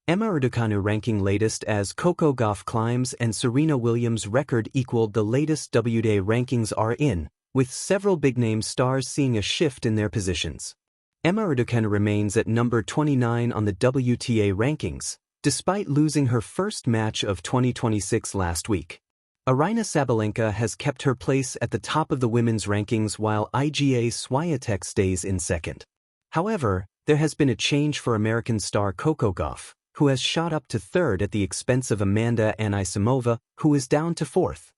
Emma Raducanu ranking latest as Coco Gauff climbs and Serena Williams' record equaled the latest WTA rankings are in, with several big-name stars seeing a shift in their positions. Emma Raducanu remains at number 29 on the WTA rankings, despite losing her first match of 2026 last week. Aryna Sabalenka has kept her place at the top of the women's rankings while Iga Swiatek stays in second. However, there has been a change for American star Coco Gauff, who has shot up to third at the expense of Amanda Anisimova, who is down to fourth.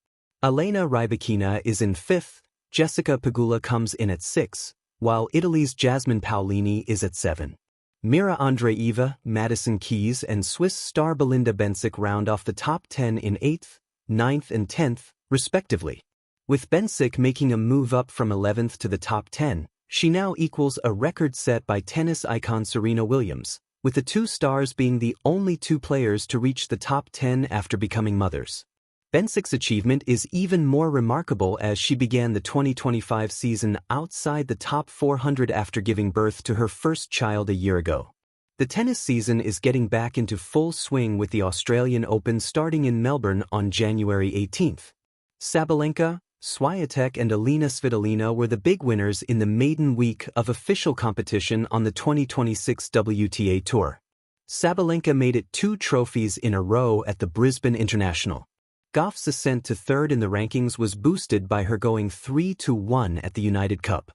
Elena Rybakina is in fifth, Jessica Pegula comes in at sixth, while Italy's Jasmine Paolini is at 7. Mira Andreeva, Madison Keys and Swiss star Belinda Bencic round off the top 10 in 8th, 9th and 10th, respectively. With Bencic making a move up from 11th to the top 10, she now equals a record set by tennis icon Serena Williams, with the two stars being the only two players to reach the top 10 after becoming mothers. Bencic's achievement is even more remarkable as she began the 2025 season outside the top 400 after giving birth to her first child a year ago. The tennis season is getting back into full swing with the Australian Open starting in Melbourne on January 18th. Sabalenka, Swiatek and Alina Svitolina were the big winners in the maiden week of official competition on the 2026 WTA Tour. Sabalenka made it 2 trophies in a row at the Brisbane International. Gauff's ascent to third in the rankings was boosted by her going 3-1 at the United Cup.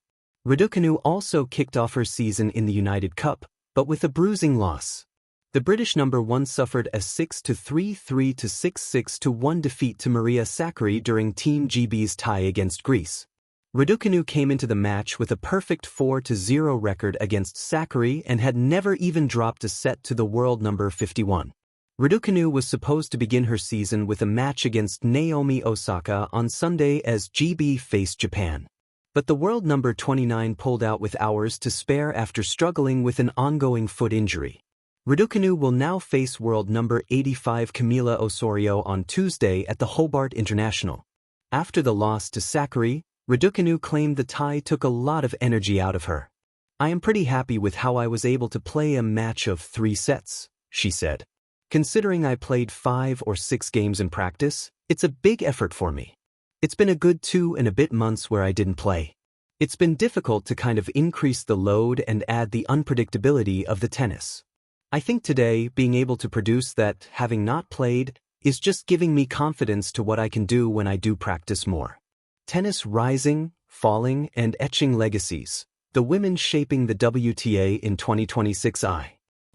Raducanu also kicked off her season in the United Cup, but with a bruising loss. The British number 1 suffered a 6-3, 3-6-6-1 defeat to Maria Sakkari during Team GB's tie against Greece. Raducanu came into the match with a perfect 4-0 record against Sakkari and had never even dropped a set to the world number 51. Raducanu was supposed to begin her season with a match against Naomi Osaka on Sunday as GB faced Japan. But the world number 29 pulled out with hours to spare after struggling with an ongoing foot injury. Raducanu will now face world number 85 Camila Osorio on Tuesday at the Hobart International. After the loss to Sakkari, Raducanu claimed the tie took a lot of energy out of her. "I am pretty happy with how I was able to play a match of 3 sets," she said. "Considering I played 5 or 6 games in practice, it's a big effort for me. It's been a good 2 and a bit months where I didn't play. It's been difficult to kind of increase the load and add the unpredictability of the tennis. I think today, being able to produce that, having not played, is just giving me confidence to what I can do when I do practice more." Tennis rising, falling, and etching legacies. The women shaping the WTA in 2026.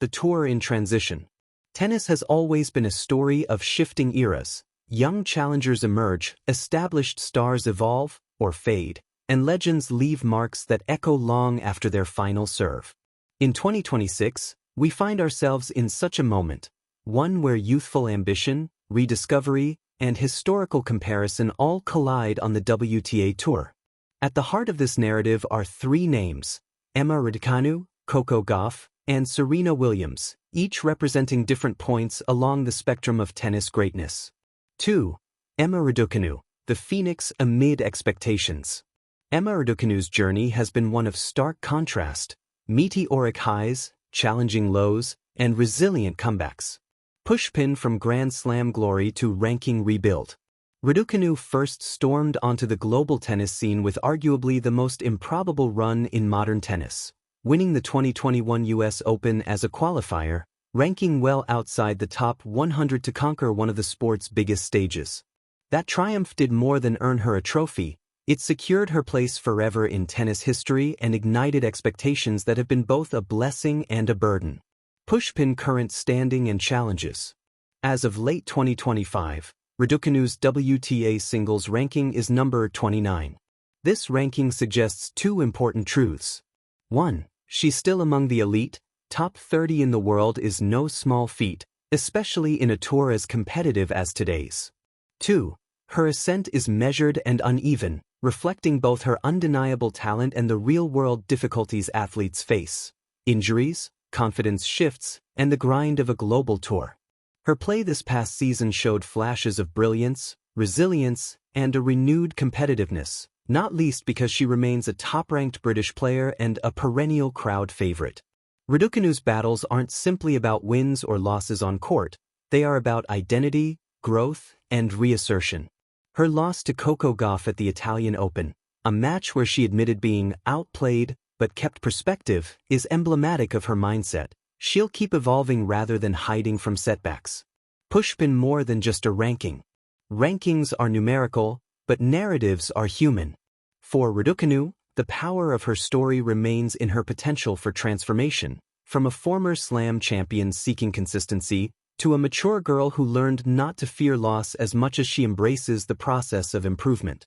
The tour in transition. Tennis has always been a story of shifting eras. Young challengers emerge, established stars evolve, or fade, and legends leave marks that echo long after their final serve. In 2026, we find ourselves in such a moment, one where youthful ambition, rediscovery, and historical comparison all collide on the WTA Tour. At the heart of this narrative are 3 names: Emma Raducanu, Coco Gauff, and Serena Williams, each representing different points along the spectrum of tennis greatness. 2. Emma Raducanu, the phoenix amid expectations. Emma Raducanu's journey has been one of stark contrast, meteoric highs, challenging lows, and resilient comebacks. Pushpin from Grand Slam glory to ranking rebuild. Raducanu first stormed onto the global tennis scene with arguably the most improbable run in modern tennis, winning the 2021 US Open as a qualifier, ranking well outside the top 100 to conquer one of the sport's biggest stages. That triumph did more than earn her a trophy. It secured her place forever in tennis history and ignited expectations that have been both a blessing and a burden. Pushpin current standing and challenges. As of late 2025, Raducanu's WTA singles ranking is number 29. This ranking suggests 2 important truths. 1. She's still among the elite. Top 30 in the world is no small feat, especially in a tour as competitive as today's. 2. Her ascent is measured and uneven, reflecting both her undeniable talent and the real-world difficulties athletes face: injuries, confidence shifts, and the grind of a global tour. Her play this past season showed flashes of brilliance, resilience, and a renewed competitiveness, not least because she remains a top-ranked British player and a perennial crowd favorite. Raducanu's battles aren't simply about wins or losses on court, they are about identity, growth, and reassertion. Her loss to Coco Gauff at the Italian Open, a match where she admitted being outplayed but kept perspective, is emblematic of her mindset. She'll keep evolving rather than hiding from setbacks. Pushpin more than just a ranking. Rankings are numerical, but narratives are human. For Raducanu, the power of her story remains in her potential for transformation, from a former slam champion seeking consistency to a mature girl who learned not to fear loss as much as she embraces the process of improvement.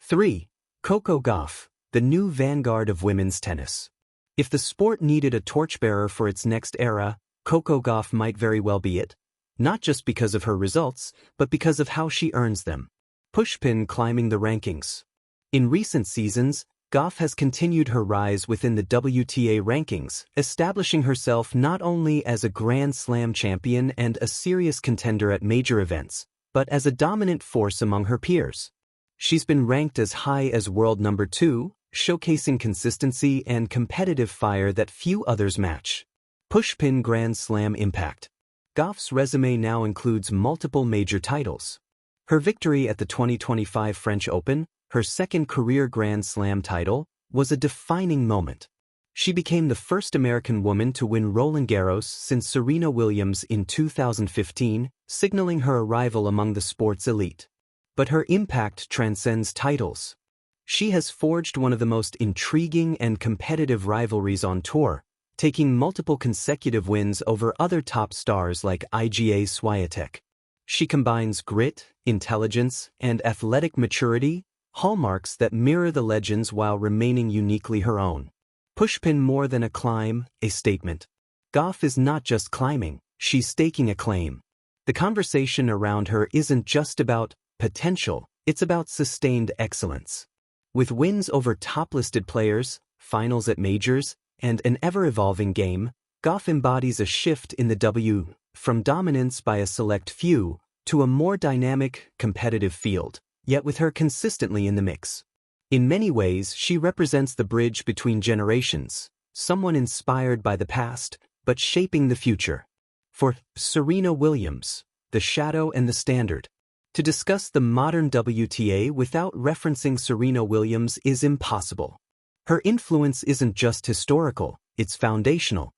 3. Coco Gauff, the new vanguard of women's tennis. If the sport needed a torchbearer for its next era, Coco Gauff might very well be it, not just because of her results, but because of how she earns them. Pushpin climbing the rankings. In recent seasons, Gauff has continued her rise within the WTA rankings, establishing herself not only as a Grand Slam champion and a serious contender at major events, but as a dominant force among her peers. She's been ranked as high as world number 2, showcasing consistency and competitive fire that few others match. Pushpin Grand Slam impact. Gauff's resume now includes multiple major titles. Her victory at the 2025 French Open, her second career Grand Slam title, was a defining moment. She became the first American woman to win Roland Garros since Serena Williams in 2015, signaling her arrival among the sport's elite. But her impact transcends titles. She has forged one of the most intriguing and competitive rivalries on tour, taking multiple consecutive wins over other top stars like Iga Swiatek. She combines grit, intelligence, and athletic maturity, hallmarks that mirror the legends while remaining uniquely her own. Pushpin more than a climb, a statement. Gauff is not just climbing, she's staking a claim. The conversation around her isn't just about potential, it's about sustained excellence. With wins over top-listed players, finals at majors, and an ever-evolving game, Gauff embodies a shift in the W, from dominance by a select few to a more dynamic, competitive field, yet with her consistently in the mix. In many ways, she represents the bridge between generations, someone inspired by the past, but shaping the future. For Serena Williams, the shadow and the standard. To discuss the modern WTA without referencing Serena Williams is impossible. Her influence isn't just historical, it's foundational.